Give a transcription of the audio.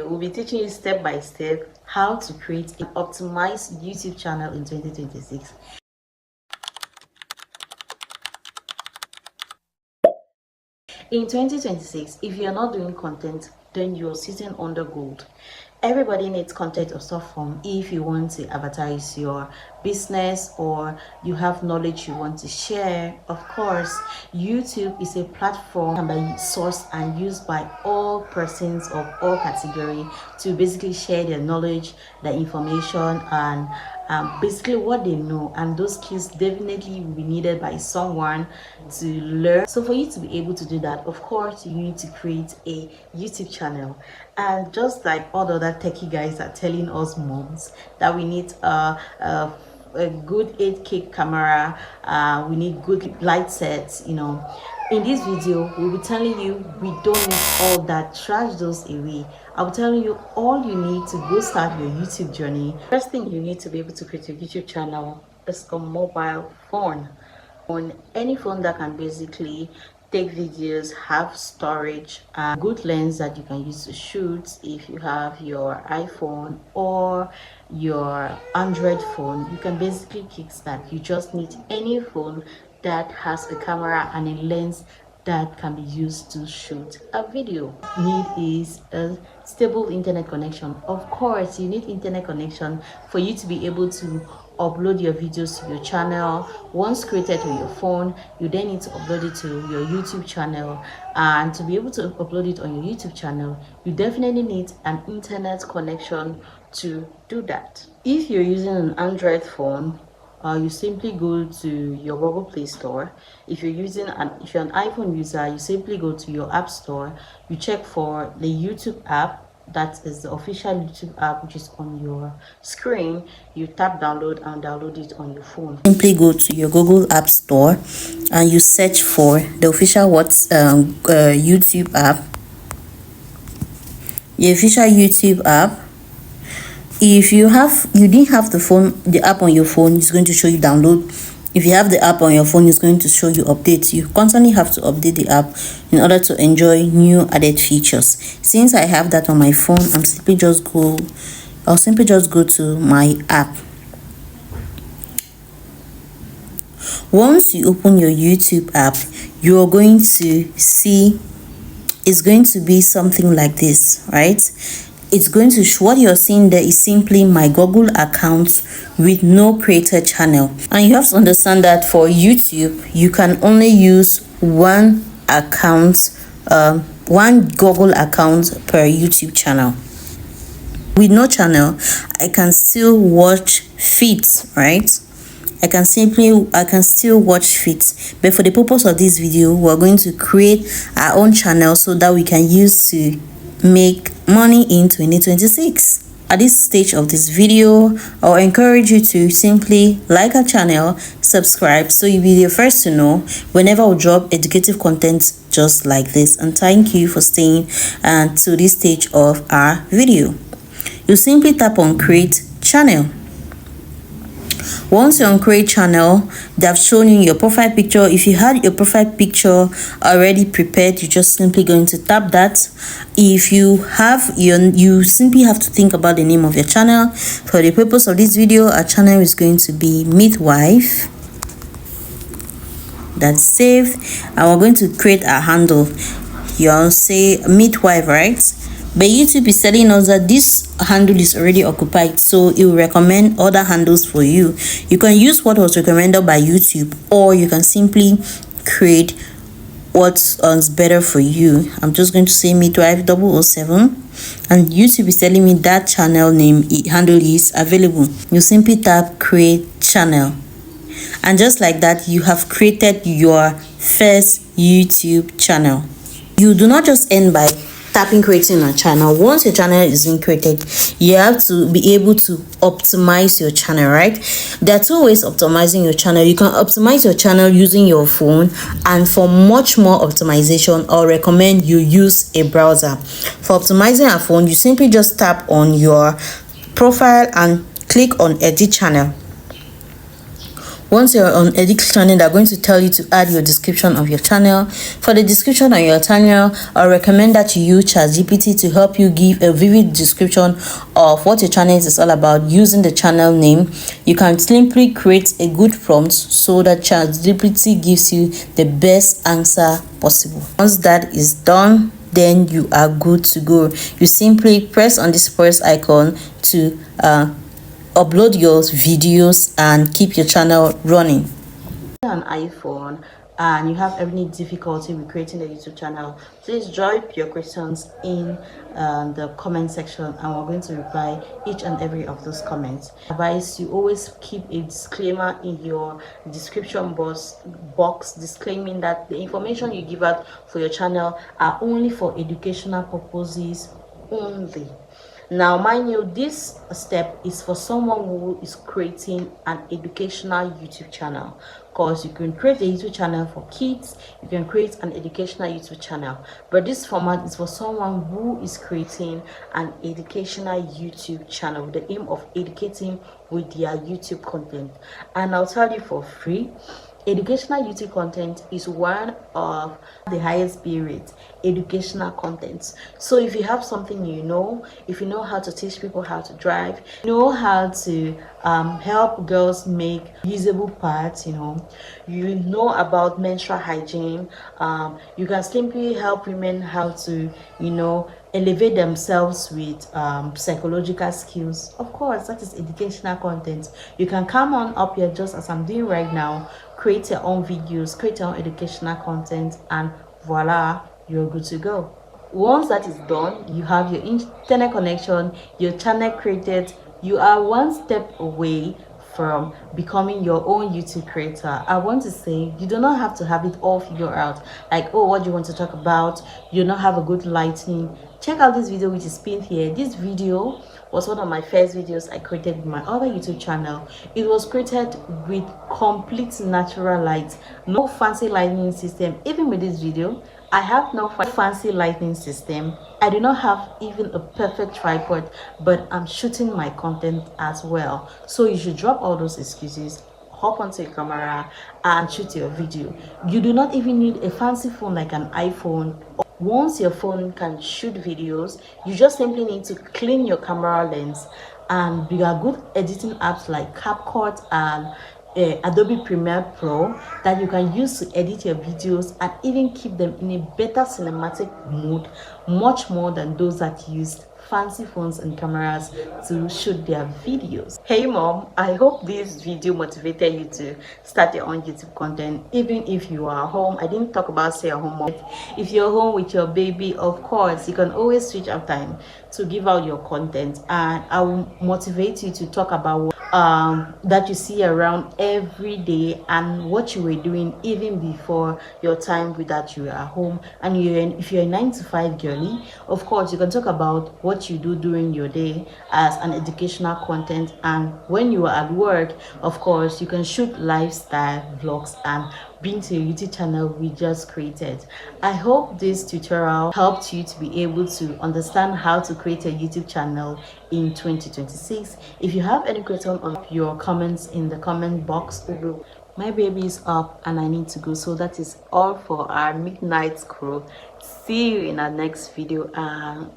We'll be teaching you step by step how to create an optimized YouTube channel in 2026. In 2026, if you're not doing content, then you're sitting under gold. Everybody needs content of some form if you want to advertise your business or you have knowledge you want to share. Of course, YouTube is a platform that can be sourced and used by all persons of all category to basically share their knowledge, their information, and basically what they know, and those skills definitely will be needed by someone to learn. So for you to be able to do that, of course you need to create a YouTube channel. And just like all the other techie guys are telling us moms that we need a good 8K camera, we need good light sets, in this video we'll be telling you we don't need all that. Trash those away. I'll tell you all you need to go start your YouTube journey. First thing you need to be able to create a YouTube channel is a mobile phone. On any phone that can basically take videos, have storage, and good lens that you can use to shoot. If you have your iPhone or your Android phone, you can basically kickstart. You just need any phone that has a camera and a lens that can be used to shoot a video. Need is a stable internet connection. Of course, you need internet connection for you to be able to upload your videos to your channel. Once created to your phone, you then need to upload it to your YouTube channel, and to be able to upload it on your YouTube channel, you definitely need an internet connection to do that. If you're using an Android phone, you simply go to your Google Play Store. If you're an iPhone user, you simply go to your App Store. You check for the YouTube app. That is the official YouTube app, which is on your screen. You tap download and download it on your phone. Simply go to your Google App Store and you search for the official YouTube app. The official YouTube app. If you didn't have the app on your phone, it's going to show you download. If you have the app on your phone, it's going to show you updates. You constantly have to update the app in order to enjoy new added features. Since I have that on my phone, I'll simply just go to my app. Once you open your YouTube app, you're going to see it's going to be something like this, right? It's going to show, what you're seeing there is simply my Google account with no created channel. And you have to understand that for YouTube, you can only use one Google account per YouTube channel. With no channel, I can still watch feeds, right? I can still watch feeds. But for the purpose of this video, we're going to create our own channel so that we can use to make money in 2026. At this stage of this video, I'll encourage you to simply like our channel, subscribe, so you'll be the first to know whenever we drop educative content just like this. And thank you for staying to this stage of our video. You simply tap on create channel. Once you're on create channel, they have shown you your profile picture. If you had your profile picture already prepared, you're just simply going to tap that. If you have you simply have to think about the name of your channel. For the purpose of this video, our channel is going to be Midwife. That's saved, and we're going to create a handle. You'll say Midwife, right? But YouTube is telling us that this handle is already occupied, so it will recommend other handles for you. You can use what was recommended by YouTube, or you can simply create what's better for you. I'm just going to say Midwife 007, and YouTube is telling me that channel name handle is available. You simply tap create channel, and just like that, you have created your first YouTube channel. You do not just end by tapping creating a channel. Once your channel is being created, you have to be able to optimize your channel, right? There are two ways of optimizing your channel. You can optimize your channel using your phone, and for much more optimization, I'll recommend you use a browser. For optimizing a phone, you simply just tap on your profile and click on edit channel. Once you're on edit channel, they're going to tell you to add your description of your channel. For the description of your channel, I recommend that you use ChatGPT to help you give a vivid description of what your channel is all about using the channel name. You can simply create a good prompt so that ChatGPT gives you the best answer possible. Once that is done, then you are good to go. You simply press on this first icon to upload your videos and keep your channel running. An iPhone and you have any difficulty with creating a YouTube channel, please drop your questions in the comment section and we're going to reply each and every of those comments. Advice, you always keep a disclaimer in your description box disclaiming that the information you give out for your channel are only for educational purposes only. Now, mind you, this step is for someone who is creating an educational YouTube channel, because you can create a YouTube channel for kids, you can create an educational YouTube channel, but this format is for someone who is creating an educational YouTube channel with the aim of educating with their YouTube content. And I'll tell you for free, educational YouTube content is one of the highest pay rate educational content. So if you have something if you know how to teach people how to drive, you know how to help girls make usable parts, you know about menstrual hygiene, you can simply help women how to elevate themselves with psychological skills. Of course, that is educational content. You can come on up here just as I'm doing right now, create your own videos, create your own educational content, and voila, you're good to go. Once that is done, you have your internet connection, your channel created, you are one step away from becoming your own YouTube creator. I want to say you do not have to have it all figured out, like, oh, what do you want to talk about, you not have a good lighting. Check out this video which is pinned here. This video was one of my first videos I created with my other YouTube channel. It was created with complete natural light, no fancy lighting system. Even with this video, I have no fancy lighting system. I do not have even a perfect tripod, but I'm shooting my content as well. So you should drop all those excuses, hop onto your camera and shoot your video. You do not even need a fancy phone like an iPhone. Once your phone can shoot videos, you just simply need to clean your camera lens, and there are good editing apps like CapCut and Adobe Premiere Pro that you can use to edit your videos and even keep them in a better cinematic mood, much more than those that use fancy phones and cameras to shoot their videos. Hey mom, I hope this video motivated you to start your own YouTube content. Even if you are home, I didn't talk about stay at home mom. If you're home with your baby, of course you can always switch up time to give out your content, and I will motivate you to talk about that you see around every day and what you were doing even before your time with that you are home. And if you're a 9-to-5 girly, of course you can talk about what you do during your day as an educational content, and when you are at work, of course you can shoot lifestyle vlogs and bring to your YouTube channel we just created. I hope this tutorial helped you to be able to understand how to create a YouTube channel in 2026. If you have any questions, on your comments in the comment box below. My baby is up and I need to go, so that is all for our midnight scroll. See you in our next video, and